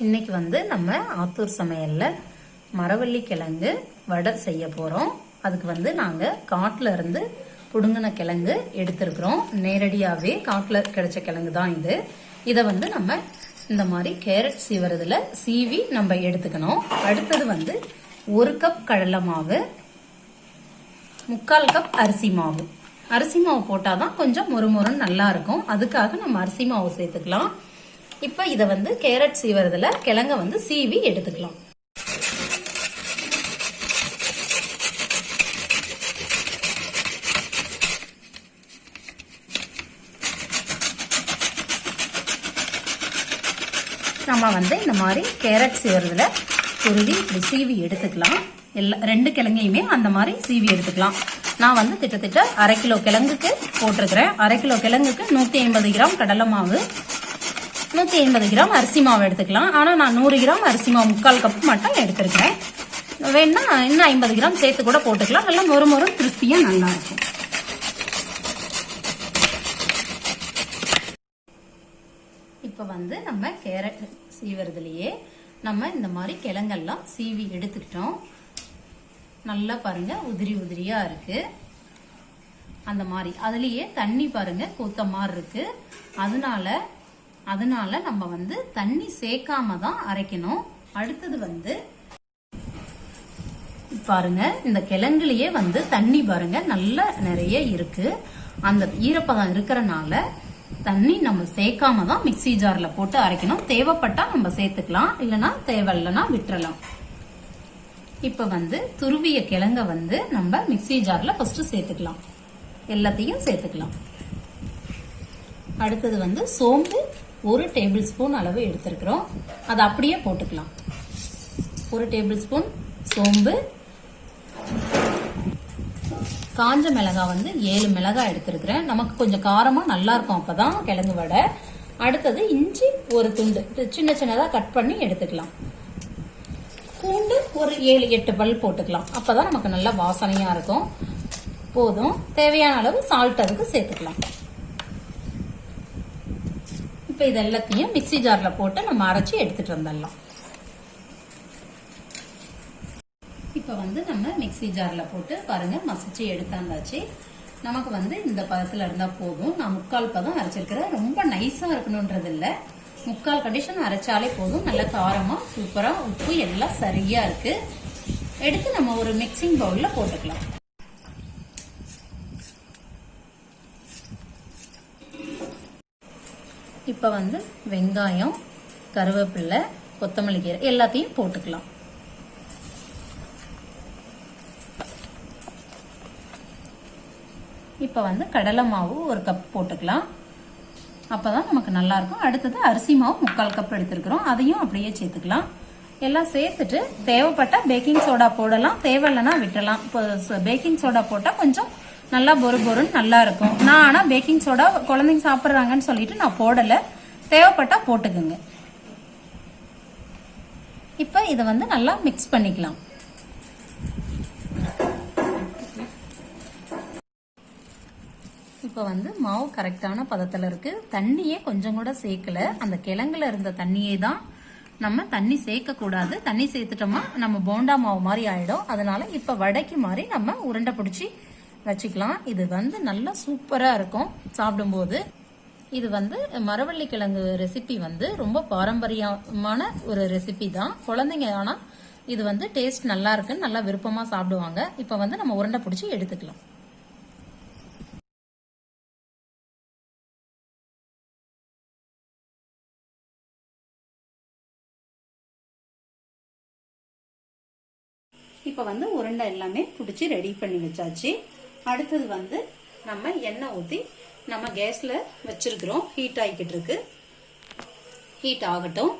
இன்னைக்கு வந்து நம்ம ஆத்தூர் சமையல்ல மரவள்ளி கிழங்கு வடை செய்ய போறோம். அதுக்கு வந்து நாங்க காட்டுல இருந்து புடுங்கின கிழங்கு எடுத்திருக்கிறோம். நேரடியாவே காட்டுல கிடைச்ச கிழங்கு தான் இது. இதை வந்து நம்ம இந்த மாதிரி கேரட் சீவறதுல சீவி நம்ம எடுத்துக்கணும். அடுத்தது வந்து 1 கப் கடலை மாவு, 3/4 கப் அரிசி மாவு. அரிசி மாவு போட்டாதான் கொஞ்சம் மொறுமொறுன்னு நல்லா இருக்கும். அதுக்காக நம்ம அரிசி மாவு சேர்த்துக்கலாம். இப்ப இத வந்து கேரட் சீவறதுல கிழங்க வந்து சீவி எடுத்துக்கலாம். நம்ம வந்து இந்த மாதிரி கேரட் சீவறதுல துருவி இப்படி சீவி எடுத்துக்கலாம். எல்லா 2 கிழங்கையுமே அந்த மாதிரி சீவி எடுத்துக்கலாம். நான் வந்து கிட்டத்தட்ட 1/2 கிலோ கிழங்குக்கு போட்டிருக்கிறேன். 1/2 கிலோ கிழங்குக்கு 150 கிராம் கடலை மாவு, 180 கிராம் அரிசி மாவு எடுத்துக்கலாம். ஆனா நான் 100 கிராம் அரிசி மாவு 3/4 கப் மட்டும் எடுத்திருக்கேன். வேணா இன்னும் 50 கிராம் சேர்த்து கூட போட்டுக்கலாம். நல்லா மொறு கிறிஸ்பியா நல்லா இருக்கும். இப்ப வந்து நம்ம கேரட் சீவறதுலயே நம்ம இந்த மாதிரி கிழங்கெல்லாம் சீவி எடுத்துக்கிட்டோம். நல்லா பாருங்க உதிரி உதிரியா இருக்கு. அந்த மாதிரி அதுலயே தண்ணி பாருங்க கூத்த மாதிரி இருக்கு. அதனால நம்ம வந்து தண்ணி சேர்க்காம தான் அரைக்கணும். அடுத்தது வந்து பாருங்க இந்த கிழங்குலயே வந்து தண்ணி பாருங்க நல்ல நிறைய இருக்கு. அந்த ஈரப்பதம் இருக்கறனால தண்ணி நம்ம சேர்க்காம தான் மிக்ஸி ஜார்ல போட்டு அரைக்கணும். தேவைப்பட்டா நம்ம சேர்த்துக்கலாம், இல்லைன்னா தேவையில்லைன்னா விட்டுறலாம். இப்ப வந்து துருவிய கிழங்க வந்து நம்ம மிக்ஸி ஜார்ல ஃபர்ஸ்ட் சேர்த்துக்கலாம். எல்லாத்தையும் சேர்த்துக்கலாம். அடுத்தது வந்து சோம்பு 1 டேபிள் ஸ்பூன் அளவு எடுத்திருக்கிறோம். அதை அப்படியே போட்டுக்கலாம். 1 டேபிள் ஸ்பூன் சோம்பு, காஞ்ச மிளகாய் வந்து 7 மிளகாய் எடுத்திருக்கிறேன். நமக்கு கொஞ்சம் காரமா நல்லா இருக்கும், அப்பதான் கிழங்கு வடை. அடுத்தது இஞ்சி 1 துண்டு சின்ன சின்னதா கட் பண்ணி எடுத்துக்கலாம். பூண்டு ஒரு 7-8 பல் போட்டுக்கலாம். அப்பதான் நமக்கு நல்லா வாசனையா இருக்கும். போதும். தேவையான அளவு சால்ட் அதுக்கு சேர்த்துக்கலாம். இப்ப இது எல்லாத்தையும் மிக்ஸி ஜார்ல போட்டு நம்ம அரைச்சி எடுத்துட்டு வந்துடலாம். இப்ப வந்து நம்ம மிக்ஸி ஜார்ல போட்டு பாருங்க மசிச்சு எடுத்தாந்தாச்சு. நமக்கு வந்து இந்த பதத்துல இருந்தா போதும். நான் 3/4 பதம் அரைச்சிருக்கிறேன். ரொம்ப நைஸா இருக்கணும்ன்றது இல்ல, 3/4 கண்டிஷன் அரைச்சாலே போதும். நல்ல காரமா சூப்பரா உப்பு எல்லாம் சரியா இருக்கு. எடுத்து நம்ம ஒரு மிக்சிங் பவுல்ல போட்டுக்கலாம். இப்ப வந்து வெங்காயம், கருவேப்பிலை, கொத்தமல்லி கீரை எல்லாத்தையும் போட்டுக்கலாம். இப்ப வந்து கடலை மாவு 1 கப் போட்டுக்கலாம். அப்பதான் நமக்கு நல்லா இருக்கும். அடுத்தது அரிசி மாவு 3/4 கப் எடுத்திருக்கிறோம். அதையும் அப்படியே சேர்த்துக்கலாம். எல்லாம் சேர்த்துட்டு தேவைப்பட்டா பேக்கிங் சோடா போடலாம், தேவையில்லைன்னா விட்டுலாம். இப்போ பேக்கிங் சோடா போட்டா கொஞ்சம் நல்லா பொறுன்னு நல்லா இருக்கும். நான் ஆனா பேக்கிங் சோடா குழந்தைங்க சாப்பிட்றாங்கன்னு சொல்லிட்டு நான் போடல. தேவைப்பட்டா போட்டுக்குங்க. இப்ப இதை வந்து நல்லா மிக்ஸ் பண்ணிக்கலாம். இப்ப வந்து மாவு கரெக்டான பதத்துல இருக்கு. தண்ணியே கொஞ்சம் கூட சேர்க்கல. அந்த கிழங்குல இருந்த தண்ணியே தான். நம்ம தண்ணி சேர்க்க கூடாது. தண்ணி சேர்த்துட்டோமா நம்ம போண்டா மாவு மாதிரி ஆயிடும். அதனால இப்ப வடைக்கு மாதிரி நம்ம உருண்டை பிடிச்சி வச்சுக்கலாம். இது வந்து நல்லா சூப்பரா இருக்கும் சாப்பிடும்போது. இது வந்து மரவள்ளி கிழங்கு ரெசிபி வந்து ரொம்ப பாரம்பரியமான ஒரு ரெசிபி தான். குழந்தைங்க ஆனா இது வந்து டேஸ்ட் நல்லா இருக்குன்னு நல்லா விருப்பமா சாப்பிடுவாங்க. இப்ப வந்து நம்ம உருண்டை பிடிச்சி எடுத்துக்கலாம். இப்ப வந்து உருண்டை எல்லாமே பிடிச்சி ரெடி பண்ணி வச்சாச்சு. அடுத்தது வந்து நம்ம எண்ணெய் ஊத்தி நம்ம கேஸ்ல வச்சிருக்கிறோம். ஹீட் ஆகிக்கிட்டு இருக்கு. ஹீட் ஆகட்டும்.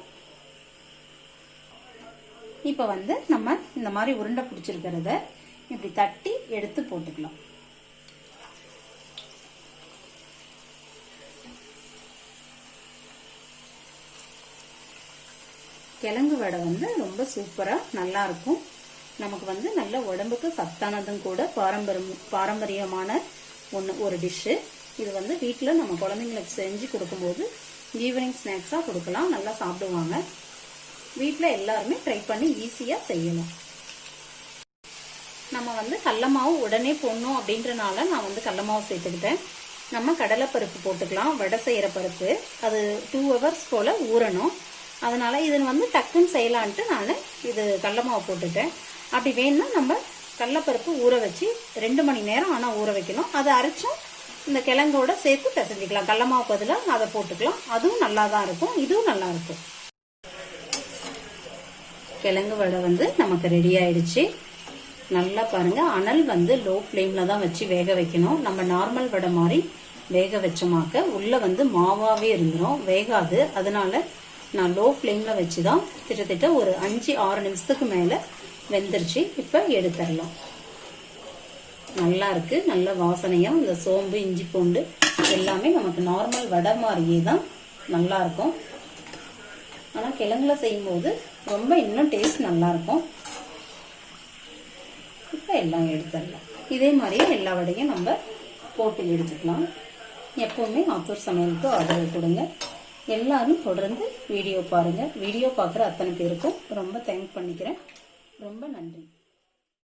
இப்ப வந்து நம்ம இந்த மாதிரி உருண்டை பிடிச்சிருக்கிறத இப்படி தட்டி எடுத்து போட்டுக்கலாம். கிழங்கு வடை வந்து ரொம்ப சூப்பரா நல்லா இருக்கும். நமக்கு வந்து நல்ல உடம்புக்கு சத்தானதும் கூட. பாரம்பரியமான ஒரு டிஷ்ஷு இது. வந்து வீட்டில் நம்ம குழந்தைங்களுக்கு செஞ்சு கொடுக்கும்போது ஈவினிங் ஸ்நாக்ஸாக கொடுக்கலாம். நல்லா சாப்பிடுவாங்க. வீட்டில் எல்லாருமே ட்ரை பண்ணி ஈஸியாக செய்யலாம். நம்ம வந்து கடல மாவு உடனே போடணும் அப்படின்றனால நான் வந்து கடல மாவு சேர்த்துக்கிட்டேன். நம்ம கடலைப்பருப்பு போட்டுக்கலாம். வடை செய்கிற பருப்பு அது 2 hours போல் ஊறணும். அதனால இது வந்து டக்குன்னு செய்யலான்ட்டு நான் இது கடல மாவு போட்டுட்டேன். அப்படி வேணும்னா நம்ம கடலைப்பருப்பு ஊற வச்சு 2 மணி நேரம் ஆனால் ஊற வைக்கணும். அதை அரைச்சும் இந்த கிழங்கோட சேர்த்து பிசைஞ்சிக்கலாம். கடல மாவு பதிலாக அதை போட்டுக்கலாம். அதுவும் நல்லா தான் இருக்கும், இதுவும் நல்லா இருக்கும். கிழங்கு வடை வந்து நமக்கு ரெடி ஆயிடுச்சு. நல்லா பாருங்க, அனல் வந்து லோ ஃப்ளேம்ல தான் வச்சு வேக வைக்கணும். நம்ம நார்மல் வடை மாதிரி வேக வச்சோமாக்க உள்ள வந்து மாவாவே இருந்துரும், வேகாது. அதனால நான் லோ ஃப்ளேம்ல வச்சுதான் கிட்டத்தட்ட ஒரு 5-6 நிமிஷத்துக்கு மேல வெந்துருச்சு. இப்ப எடுத்துடலாம். நல்லா இருக்கு, நல்ல வாசனையா இந்த சோம்பு இஞ்சி பூண்டு எல்லாமே நமக்கு நார்மல் வடை மாதிரியே தான் நல்லா இருக்கும். ஆனா கிழங்குல செய்யும் போது ரொம்ப இன்னும் டேஸ்ட் நல்லா இருக்கும். இப்ப எல்லாம் எடுத்துடலாம். இதே மாதிரியே எல்லா வடையும் நம்ம போட்டு எடுத்துக்கலாம். எப்பவுமே ஆத்தூர் சமையலுக்கு ஆதரவு கொடுங்க. எல்லாரும் தொடர்ந்து வீடியோ பாருங்க. வீடியோ பார்க்குற அத்தனை பேருக்கும் ரொம்ப தேங்க் பண்ணிக்கிறேன். ரொம்ப நன்றி.